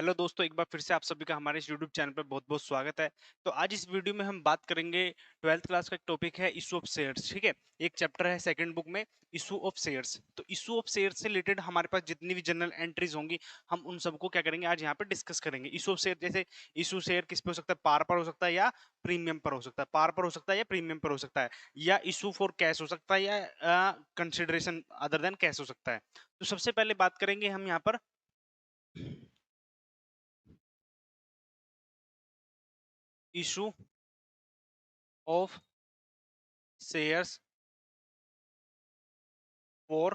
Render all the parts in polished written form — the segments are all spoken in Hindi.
हेलो दोस्तों, एक बार फिर से आप सभी का हमारे इस यूट्यूब चैनल पर बहुत-बहुत स्वागत है। तो आज इस वीडियो में हम बात करेंगे 12th क्लास का एक टॉपिक है इश्यू ऑफ शेयर्स, ठीक है? एक चैप्टर है सेकंड बुक में इश्यू ऑफ शेयर्स। तो इश्यू ऑफ शेयर्स से रिलेटेड हमारे पास जितनी भी जनरल एंट्रीज होंगी, हम उन सबको क्या करेंगे आज यहाँ पे डिस्कस करेंगे। इश्यू ऑफ शेयर जैसे इश्यू शेयर किस पे हो सकता है? पार पर हो सकता है या प्रीमियम पर हो सकता है। पार पर हो सकता है या प्रीमियम पर हो सकता है या इश्यू फॉर कैश हो सकता है या कंसिडरेशन अदर देन कैश हो सकता है। तो सबसे पहले बात करेंगे हम यहाँ पर issue of shares for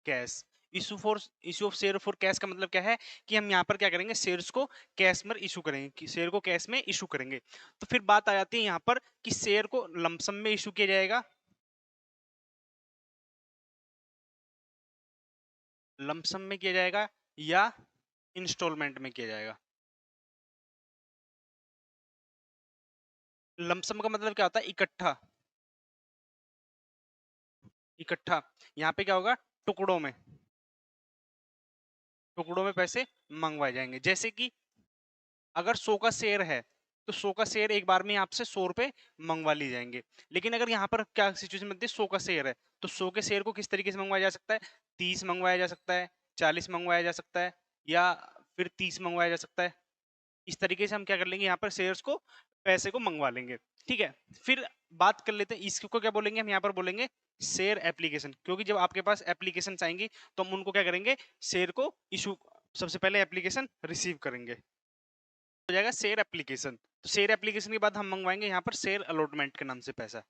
cash. Issue of share for cash का मतलब क्या है कि हम यहाँ पर क्या करेंगे, शेयर्स को कैश में इशू करेंगे, कि शेयर को कैश में इशू करेंगे। तो फिर बात आ जाती है यहाँ पर कि शेयर को लमसम में इशू किया जाएगा, लमसम में किया जाएगा या इंस्टॉलमेंट में किया जाएगा। लमसम का मतलब क्या होता है? इकट्ठा। इकट्ठा यहाँ पे क्या होगा? टुकड़ों में, टुकड़ों में पैसे मंगवाए जाएंगे। जैसे कि अगर 100 का शेयर है तो 100 का शेयर एक बार में आपसे 100 रुपए मंगवा लिए जाएंगे। लेकिन अगर यहाँ पर क्या सिचुएशन बनती है, 100 का शेयर है तो 100 के शेयर को किस तरीके से मंगवाया जा सकता है? 30 मंगवाया जा सकता है, 40 मंगवाया जा सकता है या फिर 30 मंगवाया जा सकता है। इस तरीके से हम क्या कर लेंगे, यहाँ पर शेयर्स को, पैसे को मंगवा लेंगे। ठीक है, फिर बात कर लेते हैं इसको क्या बोलेंगे, हम यहाँ पर बोलेंगे शेयर एप्लीकेशन। क्योंकि जब आपके पास एप्लीकेशन आएंगी तो हम उनको क्या करेंगे, शेयर को इशू, सबसे पहले एप्लीकेशन रिसीव करेंगे, हो जाएगा शेयर एप्लीकेशन। तो शेयर एप्लीकेशन के बाद हम मंगवाएंगे यहाँ पर शेयर अलॉटमेंट के नाम से पैसा।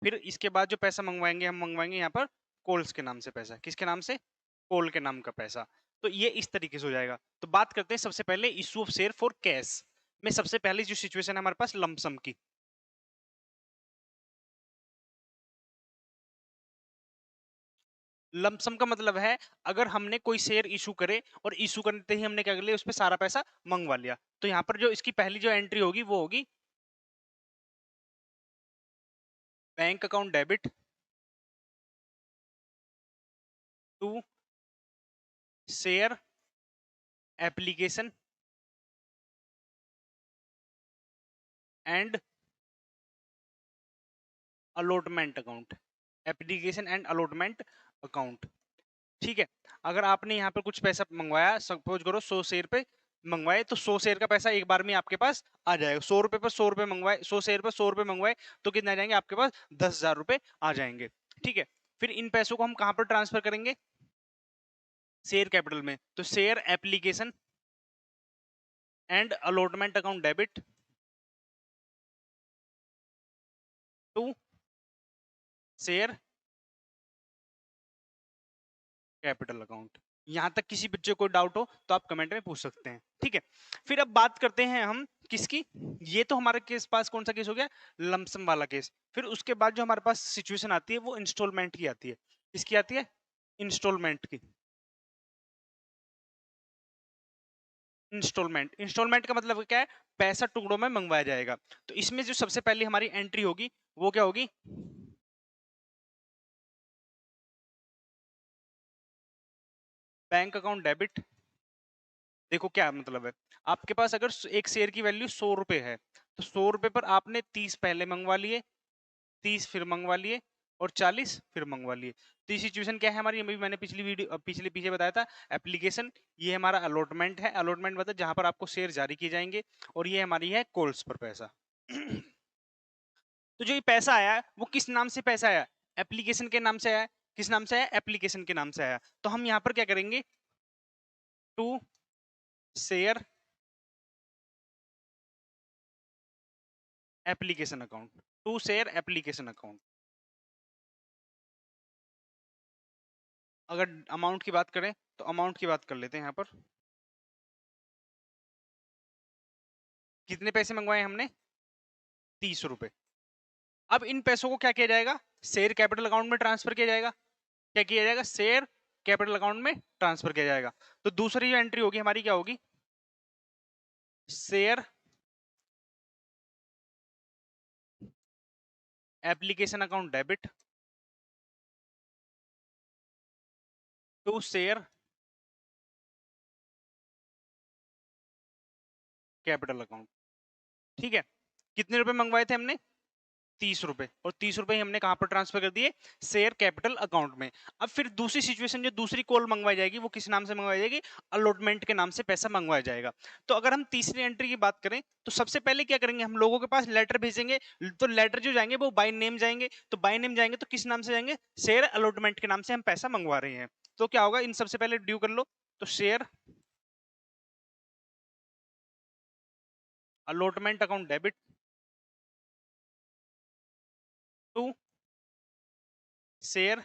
फिर इसके बाद जो पैसा मंगवाएंगे, हम मंगवाएंगे यहाँ पर कॉल्स के नाम से पैसा। किसके नाम से? कॉल के नाम का पैसा। तो ये इस तरीके से हो जाएगा। तो बात करते हैं सबसे पहले issue of share for cash में। सबसे पहले जो सिचुएशन है हमारे पास लमसम की। लमसम का मतलब है अगर हमने कोई शेयर इशू करे और इशू करते ही हमने क्या कर लिया, उस पर सारा पैसा मंगवा लिया। तो यहाँ पर जो इसकी पहली जो एंट्री होगी वो होगी bank account debit to share application and allotment account. Application and allotment account. ठीक है, अगर आपने यहाँ पर कुछ पैसा मंगवाया, सपोज करो 100 शेयर पे मंगवाए, तो 100 शेयर का पैसा एक बार में आपके पास आ जाएगा। 100 रुपए पर 100 रुपए मंगवाए, 100 शेयर पर 100 रुपए मंगवाए तो कितने आ जाएंगे आपके पास? 10,000 रुपए आ जाएंगे। ठीक है, फिर इन पैसों को हम कहां पर ट्रांसफर करेंगे? शेयर कैपिटल में। तो share application and allotment account debit to share capital account. यहां तक किसी बच्चे को डाउट हो तो आप कमेंट में पूछ सकते हैं। ठीक है, फिर अब बात करते हैं हम किसकी। ये तो हमारे केस पास कौन सा केस हो गया? लमसम वाला केस। फिर उसके बाद जो हमारे पास सिचुएशन आती है वो इंस्टॉलमेंट की आती है। किसकी आती है? इंस्टॉलमेंट की। इंस्टॉलमेंट, इंस्टॉलमेंट का मतलब क्या है? पैसा टुकड़ों में मंगवाया जाएगा। तो इसमें जो सबसे पहली हमारी एंट्री होगी वो क्या होगी? Bank account debit. देखो क्या मतलब है, आपके पास अगर एक शेयर की वैल्यू 100 रुपए है तो 100 रुपए पर आपने 30 पहले मंगवा लिए, 30 फिर मंगवा लिए और 40 फिर मंगवा लिए। तो ये सिचुएशन क्या है हमारी? अभी मैंने पिछली वीडियो पिछले पीछे बताया था एप्लीकेशन। ये हमारा अलॉटमेंट है। अलॉटमेंट मतलब जहां पर आपको शेयर जारी किए जाएंगे। और ये हमारी है कॉल्स पर पैसा। तो जो ये पैसा आया है वो किस नाम से पैसा आया? एप्लीकेशन के नाम से आया। किस नाम से आया? एप्लीकेशन के नाम से आया। तो हम यहाँ पर क्या करेंगे? To share application account. To share application account. अगर अमाउंट की बात करें तो अमाउंट की बात कर लेते हैं यहाँ पर। कितने पैसे मंगवाए हमने? 30 रुपए। अब इन पैसों को क्या किया जाएगा? शेयर कैपिटल अकाउंट में ट्रांसफर किया जाएगा। क्या किया जाएगा? शेयर कैपिटल अकाउंट में ट्रांसफर किया जाएगा। तो दूसरी जो एंट्री होगी हमारी क्या होगी? Share application account debit to share capital account. ठीक है, कितने रुपए मंगवाए थे हमने? 30 रुपए, और 30 रुपए हमने कहां पर ट्रांसफर कर दिए? शेयर कैपिटल अकाउंट में। अब फिर दूसरी सिचुएशन, जो दूसरी कॉल मंगवाई जाएगी वो किस नाम से मंगवाई जाएगी? अलॉटमेंट के नाम से पैसा मंगवाया जाएगा। तो अगर हम तीसरी एंट्री की बात करें तो सबसे पहले क्या करेंगे, हम लोगों के पास लेटर भेजेंगे। तो लेटर जो जाएंगे वो बाय नेम जाएंगे, तो बाय नेम जाएंगे तो किस नाम से जाएंगे? शेयर अलॉटमेंट के नाम से हम पैसा मंगवा रहे हैं। तो क्या होगा, इन सबसे पहले ड्यू कर लो। तो share allotment account debit to share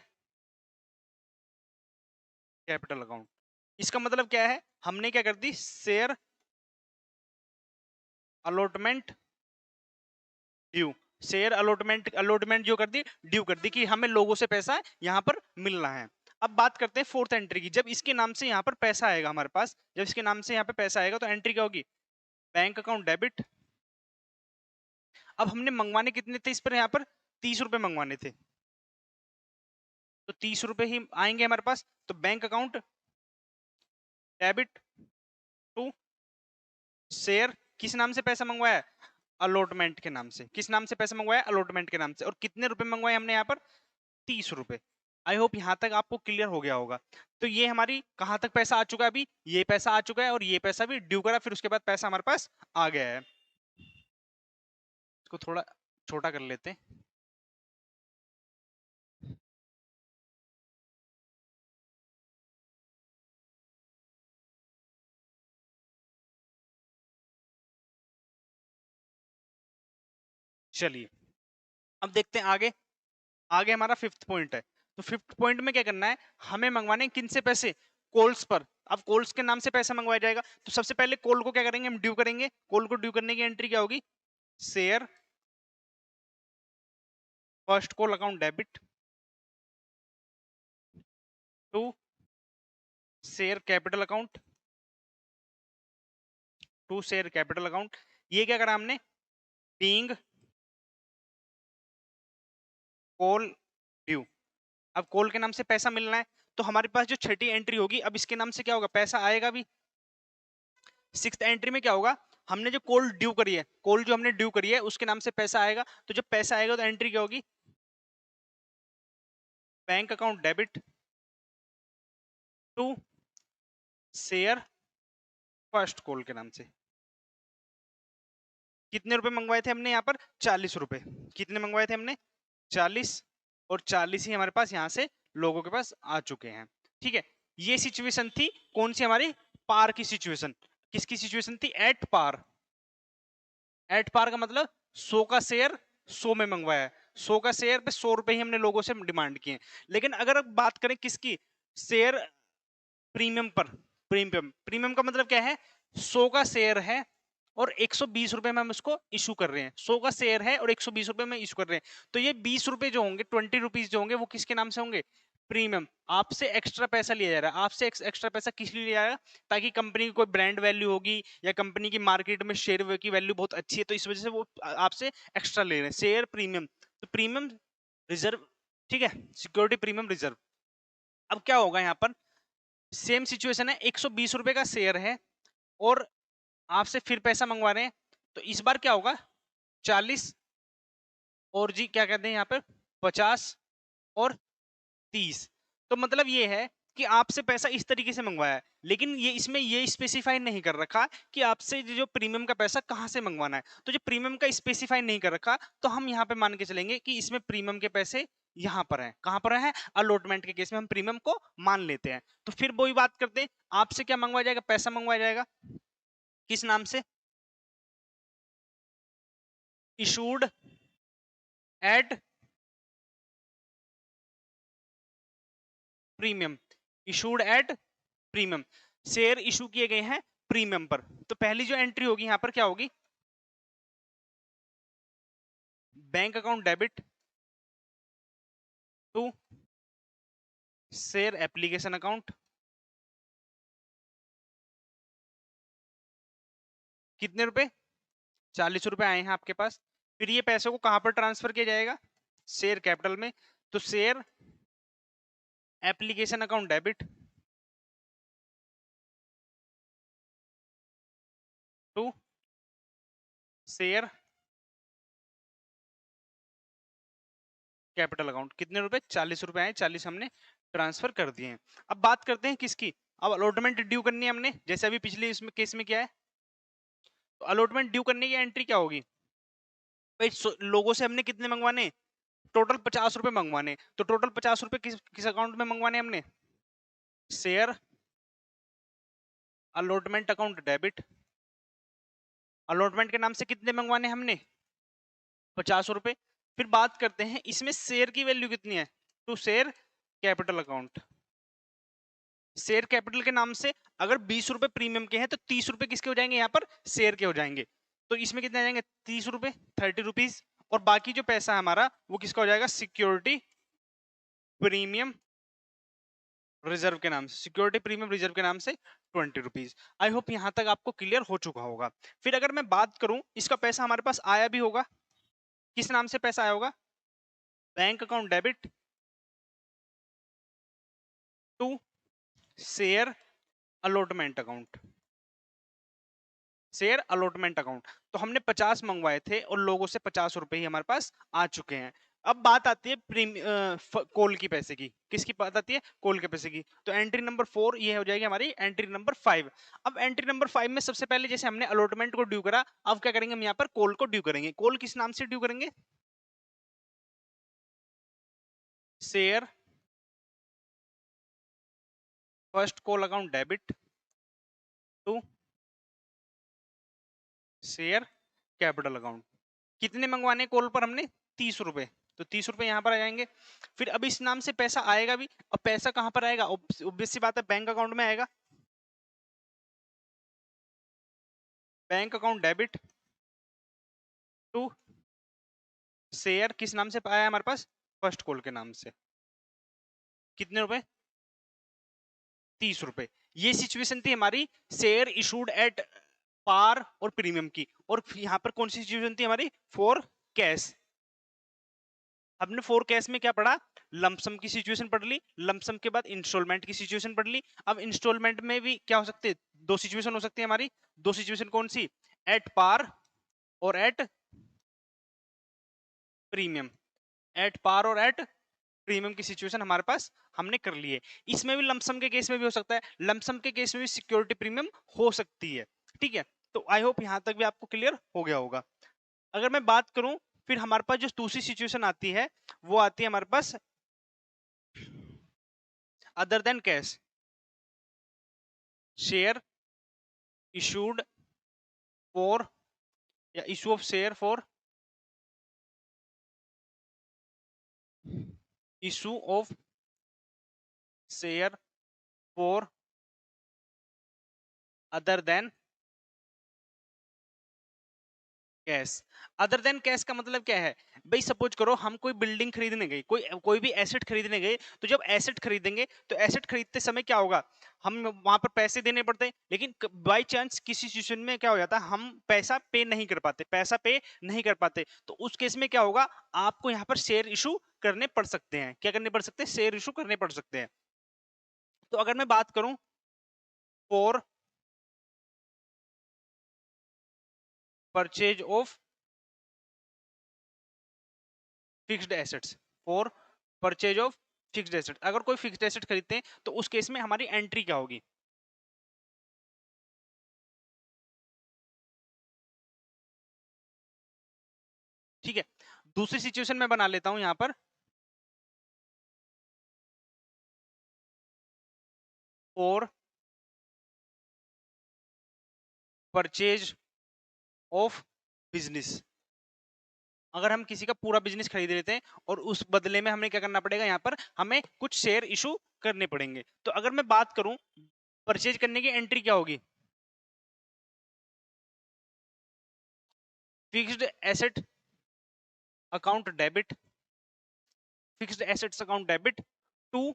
capital account. इसका मतलब क्या है, हमने क्या कर दी, share allotment due, share allotment allotment जो कर दी, ड्यू कर दी कि हमें लोगों से पैसा यहाँ पर मिलना है। अब बात करते हैं फोर्थ एंट्री की। जब इसके नाम से यहाँ पर पैसा आएगा हमारे पास, जब इसके नाम से यहाँ पे पैसा आएगा तो एंट्री क्या होगी? Bank account debit. अब हमने मंगवाने कितने थे इस पर, यहाँ पर 30 रुपए मंगवाने थे, तो 30 रुपए ही आएंगे हमारे पास। तो bank account debit to share, किस नाम से पैसा मंगवाया है? अलॉटमेंट के नाम से। किस नाम से पैसा मंगवाया? अलॉटमेंट के नाम से। और कितने रुपए मंगवाए हमने यहाँ पर? 30 रुपए। आई होप यहां तक आपको क्लियर हो गया होगा। तो ये हमारी कहां तक पैसा आ चुका है? अभी ये पैसा आ चुका है और ये पैसा भी ड्यू करा, फिर उसके बाद पैसा हमारे पास आ गया है। इसको थोड़ा छोटा कर लेते हैं। चलिए अब देखते हैं आगे। आगे हमारा फिफ्थ पॉइंट है। तो फिफ्थ पॉइंट में क्या करना है, हमें मंगवाने किन से पैसे? कोल्स पर। अब कोल्स के नाम से पैसा मंगवाया जाएगा, तो सबसे पहले कोल को क्या करेंगे, हम ड्यू करेंगे। कोल को ड्यू करने की एंट्री क्या होगी? Share first call account debit to share capital account, to share capital account. ये क्या करा हमने? Being call due. अब कॉल के नाम से पैसा मिलना है, तो हमारे पास जो छठी एंट्री होगी, अब इसके नाम से क्या होगा? पैसा आएगा भी। सिक्स्थ एंट्री में क्या होगा, हमने जो कॉल ड्यू करी है, कॉल जो हमने ड्यू करी है उसके नाम से पैसा आएगा। तो जब पैसा आएगा तो एंट्री क्या होगी? Bank account debit to share first call के नाम से। कितने रुपए मंगवाए थे हमने यहाँ पर? 40 रुपए। कितने मंगवाए थे हमने? 40। और 40 ही हमारे पास यहाँ से लोगों के पास आ चुके हैं। ठीक है, ये सिचुएशन थी कौन सी हमारी? पार की सिचुएशन। किसकी सिचुएशन थी? At par. एट पार का मतलब 100 का शेयर 100 में मंगवाया है। 100 का शेयर पे 100 रुपए ही हमने लोगों से डिमांड किए। लेकिन अगर अब बात करें किसकी? शेयर प्रीमियम पर। प्रीमियम, प्रीमियम का मतलब क्या है? 100 का शेयर है और 120 रुपए में हम इसको इशू कर रहे हैं। 100 का शेयर है और 120 रुपए में इशू कर रहे हैं। तो ये 20 रुपए जो होंगे, 20 रुपीज जो होंगे, वो किसके नाम से होंगे? प्रीमियम। आपसे एक्स्ट्रा पैसा लिया जा रहा है। आपसे एक्स्ट्रा पैसा किस लिए लिया जा रहा है? ताकि कंपनी की कोई ब्रांड वैल्यू होगी या कंपनी की मार्केट में शेयर की वैल्यू बहुत अच्छी है, तो इस वजह से वो आपसे एक्स्ट्रा ले रहे हैं। शेयर प्रीमियम, तो प्रीमियम रिजर्व। ठीक है, सिक्योरिटी प्रीमियम रिजर्व। अब क्या होगा यहाँ पर? सेम सिचुएशन है, 120 रुपए का शेयर है और आपसे फिर पैसा मंगवा रहे हैं। तो इस बार क्या होगा? 40 और जी क्या कहते हैं यहाँ पर 50 और 30। तो मतलब ये है कि आपसे पैसा इस तरीके से मंगवाया है, लेकिन ये इसमें ये स्पेसिफाई नहीं कर रखा कि आपसे जो प्रीमियम का पैसा कहाँ से मंगवाना है। तो जो प्रीमियम का स्पेसिफाई नहीं कर रखा, तो हम यहाँ पे मान के चलेंगे कि इसमें प्रीमियम के पैसे यहाँ पर हैं। कहाँ पर है? अलॉटमेंट के केस में हम प्रीमियम को मान लेते हैं। तो फिर वही बात करते हैं, आपसे क्या मंगवाया जाएगा? पैसा मंगवाया जाएगा। किस नाम से? Issued at premium. Issued at premium, share issue किए गए हैं प्रीमियम पर। तो पहली जो एंट्री होगी यहां पर क्या होगी? Bank account debit to share application account. कितने रुपए? 40 रुपए आए हैं आपके पास। फिर ये पैसे को कहां पर ट्रांसफर किया जाएगा? शेयर कैपिटल में। तो share application account debit to share capital account. कितने रुपए? 40 रुपए आए, 40 हमने ट्रांसफर कर दिए हैं। अब बात करते हैं किसकी, अब अलॉटमेंट ड्यू करनी है हमने, जैसे अभी पिछले इसमें केस में क्या है, तो अलॉटमेंट ड्यू करने की एंट्री क्या होगी भाई, लोगों से हमने कितने मंगवाने, टोटल 50 रुपए मंगवाने, तो टोटल 50 रुपए किस किस अकाउंट में मंगवाने हमने, share allotment account debit. Allotment के नाम से कितने मंगवाने हमने, 50 रुपए। फिर बात करते हैं इसमें शेयर की वैल्यू कितनी है, to share capital account. Share capital के नाम से अगर 20 रुपए प्रीमियम के हैं तो 30 रुपए किसके हो जाएंगे, यहाँ पर शेयर के हो जाएंगे। तो इसमें कितने आ जाएंगे, 30 रुपए, 30 रुपीज। और बाकी जो पैसा है हमारा वो किसका हो जाएगा, सिक्योरिटी प्रीमियम रिजर्व के नाम से, सिक्योरिटी प्रीमियम रिजर्व के नाम से 20 रुपीज। आई होप यहां तक आपको क्लियर हो चुका होगा। फिर अगर मैं बात करूं, इसका पैसा हमारे पास आया भी होगा, किस नाम से पैसा आया होगा, bank account debit to share allotment account, share allotment account. तो हमने 50 मंगवाए थे और लोगों से 50 रुपए ही हमारे पास आ चुके हैं। अब बात आती है कोल की पैसे की, किसकी बात आती है, कोल के पैसे की। तो एंट्री नंबर 4 ये हो जाएगी हमारी एंट्री नंबर 5। अब एंट्री नंबर 5 में सबसे पहले जैसे हमने अलॉटमेंट को ड्यू करा, अब क्या करेंगे हम यहाँ पर कोल को ड्यू करेंगे। कोल किस नाम से ड्यू करेंगे, share first call account debit to share capital account. कितने मंगवाने कॉल पर हमने, 30 रुपए, तो 30 रुपए यहाँ पर आ जाएंगे। फिर अब इस नाम से पैसा आएगा भी, अब पैसा कहां पर आएगा, ऑब्वियस सी बात है बैंक अकाउंट में आएगा, bank account debit to share किस नाम से आया हमारे पास, फर्स्ट कॉल के नाम से। कितने रुपए, 30 रुपए। ये सिचुएशन थी हमारी शेयर इशूड एट पार और प्रीमियम की। और यहाँ पर कौन सी सिचुएशन थी हमारी, फॉर कैश। हमने फोर कैश में क्या पढ़ा, लमसम की सिचुएशन पढ़ ली, लमसम के बाद इंस्टॉलमेंट की सिचुएशन पढ़ ली। अब इंस्टॉलमेंट में भी क्या हो सकते हैं, दो सिचुएशन हो सकती है हमारी, दो सिचुएशन कौन सी, एट पार और एट प्रीमियम, एट पार और एट प्रीमियम की सिचुएशन हमारे पास हमने कर ली है। इसमें भी लमसम के केस में भी हो सकता है, लमसम के केस में भी सिक्योरिटी प्रीमियम हो सकती है, ठीक है। तो आई होप यहां तक भी आपको क्लियर हो गया होगा। अगर मैं बात करूं, फिर हमारे पास जो दूसरी सिचुएशन आती है वो आती है हमारे पास other than cash, share issued for, या issue of share for, issue of share for other than cash. Other than cash का मतलब क्या है भाई, सपोज करो हम कोई बिल्डिंग खरीदने गए, कोई कोई भी एसेट खरीदने गए, तो जब एसेट खरीदेंगे तो एसेट खरीदते समय क्या होगा, हम वहां पर पैसे देने पड़ते हैं, लेकिन बाई चांस किसी सिचुएशन में क्या हो जाता है, हम पैसा पे नहीं कर पाते, पैसा पे नहीं कर पाते, तो उस केस में क्या होगा, आपको यहाँ पर शेयर इशू करने पड़ सकते हैं। क्या करने पड़ सकते हैं, शेयर इशू करने पड़ सकते हैं। तो अगर मैं बात करूं for purchase of fixed assets, for purchase of fixed asset, अगर कोई फिक्स्ड एसेट खरीदते हैं तो उस केस में हमारी एंट्री क्या होगी, ठीक है। दूसरी सिचुएशन में बना लेता हूं यहां पर, फॉर परचेज ऑफ बिजनेस, अगर हम किसी का पूरा बिजनेस खरीद लेते हैं और उस बदले में हमें क्या करना पड़ेगा, यहाँ पर हमें कुछ शेयर इशू करने पड़ेंगे। तो अगर मैं बात करूं परचेज करने की एंट्री क्या होगी, fixed asset account debit, fixed assets account debit to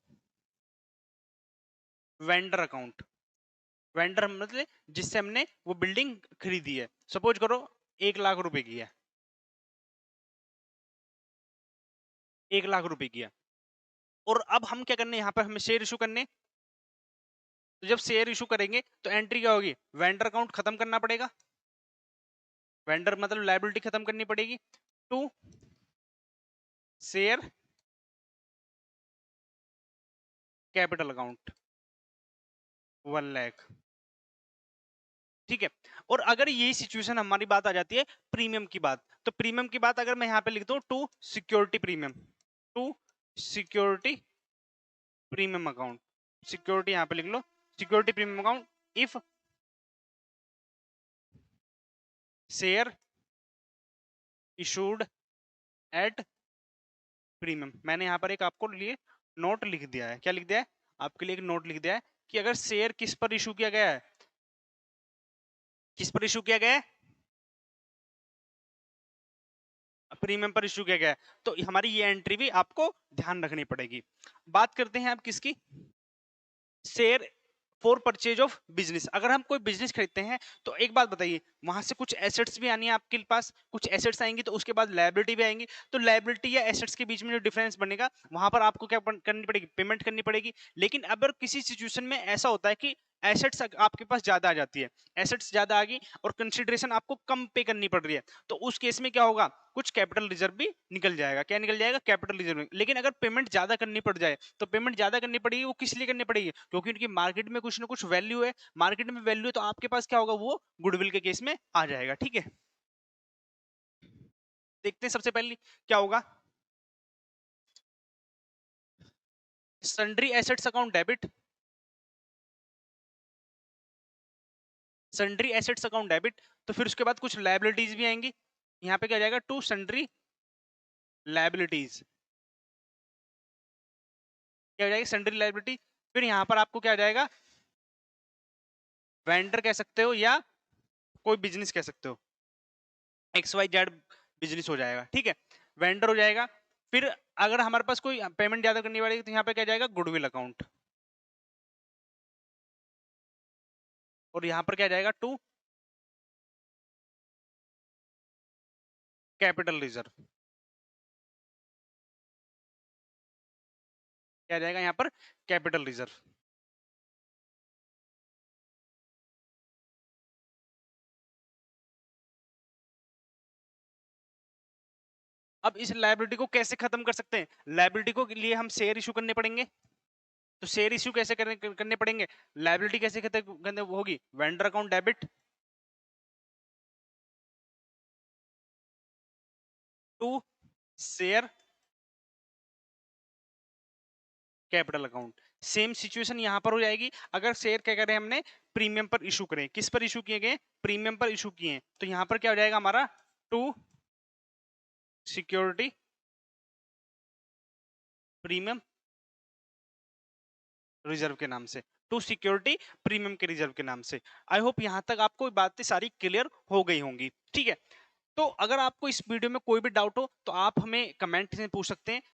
vendor account, vendor मतलब जिससे हमने वो बिल्डिंग खरीदी है, सपोज करो 1 लाख रुपए की है, 1 लाख रुपए की है। और अब हम क्या करने, यहाँ पर हमें शेयर इशू करने, तो जब शेयर इशू करेंगे तो एंट्री क्या होगी, वेंडर अकाउंट खत्म करना पड़ेगा, वेंडर मतलब लायबिलिटी खत्म करनी पड़ेगी, to share capital account 1 lakh, ठीक है। और अगर यही सिचुएशन हमारी बात आ जाती है प्रीमियम की बात, तो प्रीमियम की बात अगर मैं यहाँ पे लिख दूं to security premium, to security premium account, security यहाँ पे लिख लो security premium account if share issued at premium. मैंने यहाँ पर एक आपको लिए नोट लिख दिया है, क्या लिख दिया है आपके लिए, एक नोट लिख दिया है कि अगर शेयर किस पर इशू किया गया है, किस पर इशू किया गया है, प्रीमियम पर इशू किया गया है, तो हमारी ये एंट्री भी आपको ध्यान रखनी पड़ेगी। बात करते हैं आप किसकी, share for purchase of business. अगर हम कोई बिजनेस खरीदते हैं तो एक बात बताइए, वहां से कुछ एसेट्स भी आनी है आपके पास, कुछ एसेट्स आएंगी तो उसके बाद लायबिलिटी भी आएंगी, तो लायबिलिटी या एसेट्स के बीच में जो डिफरेंस बनेगा वहां पर आपको क्या करनी पड़ेगी, पेमेंट करनी पड़ेगी। लेकिन अगर किसी सिचुएशन में ऐसा होता है कि एसेट्स आपके पास ज्यादा आ जाती है, एसेट्स ज्यादा आ गई और कंसिडरेशन आपको कम पे करनी पड़ रही है, तो उस केस में क्या होगा, कुछ कैपिटल रिजर्व भी निकल जाएगा। क्या निकल जाएगा, कैपिटल रिजर्व। लेकिन अगर पेमेंट ज्यादा करनी पड़ जाए, तो पेमेंट ज्यादा करनी पड़ेगी, वो किस लिए करनी पड़ेगी, क्योंकि उनकी मार्केट में कुछ ना कुछ वैल्यू है, मार्केट में वैल्यू है तो आपके पास क्या होगा, वो गुडविल के केस में आ जाएगा, ठीक है। देखते हैं सबसे पहले क्या होगा, sundry assets account debit, sundry assets account debit, तो फिर उसके बाद कुछ लायबिलिटीज भी आएंगी, यहाँ पे क्या जाएगा, टू सन्ड्री लायबिलिटीज, क्या हो जाएगी, सन्ड्री लायबिलिटी। फिर यहाँ पर आपको क्या आ जाएगा, वेंडर कह सकते हो या कोई बिजनेस कह सकते हो, एक्स वाई जेड बिजनेस हो जाएगा, ठीक है, वेंडर हो जाएगा। फिर अगर हमारे पास कोई पेमेंट ज्यादा करनी पड़ेगी तो यहाँ पे क्या जाएगा, गुडविल अकाउंट, और यहाँ पर क्या जाएगा, टू कैपिटल रिजर्व, क्या जाएगा यहाँ पर, कैपिटल रिजर्व। अब इस लायबिलिटी को कैसे खत्म कर सकते हैं, लायबिलिटी को लिए हम शेयर इशू करने पड़ेंगे, तो शेयर इशू कैसे करने पड़ेंगे, लायबिलिटी कैसे खत्म करने होगी, vendor account debit to share capital account. Same situation यहां पर हो जाएगी, अगर शेयर क्या करें हमने, प्रीमियम पर इशू करें, किस पर इशू किए गए, प्रीमियम पर इशू किए, तो यहां पर क्या हो जाएगा हमारा, टू सिक्योरिटी प्रीमियम रिजर्व के नाम से, टू सिक्योरिटी प्रीमियम के रिजर्व के नाम से। आई होप यहां तक आपको बातें सारी क्लियर हो गई होंगी, ठीक है। तो अगर आपको इस वीडियो में कोई भी डाउट हो तो आप हमें कमेंट में पूछ सकते हैं।